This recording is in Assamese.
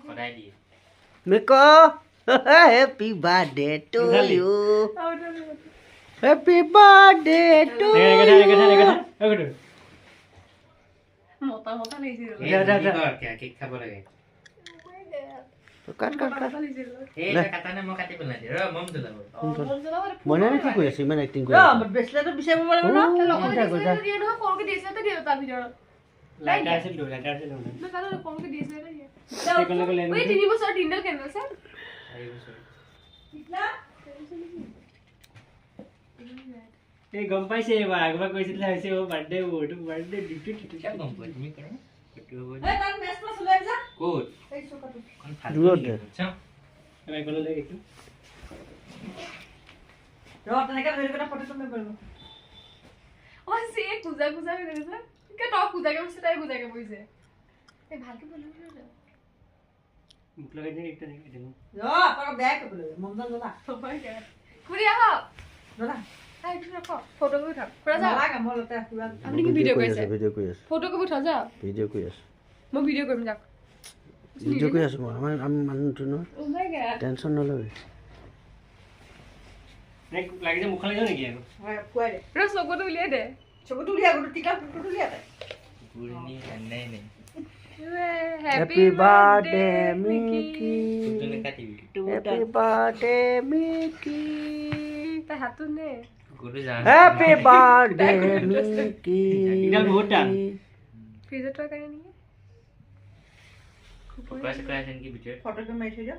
সদায় দিয়ে Miko, happy birthday to you. Happy birthday to you. মতা মতা লাগিছিল কেক খাব লাগে Cut. এই কাটানে মই কাটি পেলাই দিওঁ ৰ মম জ্বলাব Mana ni kau ya sih mana acting kau? ৰ ব্ৰেচলেট বিচাৰ পাব লাগিব ন লগতে দিয়ে নহয় সৰুকে দিছে তো দিয়ে তাৰ ভিতৰত লাইটাৰ আছিল না জানো সৰুকে দিছে তো দিয়ে ওই 3 বছৰ ডিনাৰ কেনেল স্যাৰ এই গম পাইছে এবাৰ আগবা কৈছিল হৈছে ও বাৰ্থডে ওটো বাৰ্থডে ডিউটি কিয় গম পোৱা তুমি কৰা ফটো হ'ব এই তাৰ মেছ পাছ লৈ যা কোড এই চকাটো কোন ফাল দূৰত দে। এবাৰ কল লৈ একটু ৰ তেনেকে ধৰি পেলাই ফটো তুমি কৰিব ও সে কুজা কুজা হৈ গৈছে কে তো কুজাকে বসে তাই কুজাকে বইছে এই ভালকে বলু না মুখ লগাই দে একটা দেখি দেবো ৰ তোৰ বেক বলে মমজন দাদা সবাই কে কুৰি আহা দাদা আই তুমি রাখো ফটো কই থাক পুরা যা লাগা মলতে পুরা আপনি কি ভিডিও কইছে Video kau ya. ফটো কই উঠা যা Video kau ya. মই ভিডিও কৰিম যাক Video kau ya semua. Am manu tu no. ও my God Tension no lagi. নে লাগি যে মুখ লাগি যাও নেকি আকৌ হয় ফুয়াই দে ৰ চকুটো উলিয়াই দে চকুটো উলিয়া গটো টিকা ফটোটো উলিয়া দে গুৰনি নাই নাই Happy birthday Mickey. তুমি কাটিবি Happy birthday Mickey. তাই হাতটো নে গুৰু জান Happy birthday Mickey. Tinggal muda. ফ্ৰিজে তো কানে নি ফটো আছে কি ভিডিও ফটোকে মাৰি থৈ দিও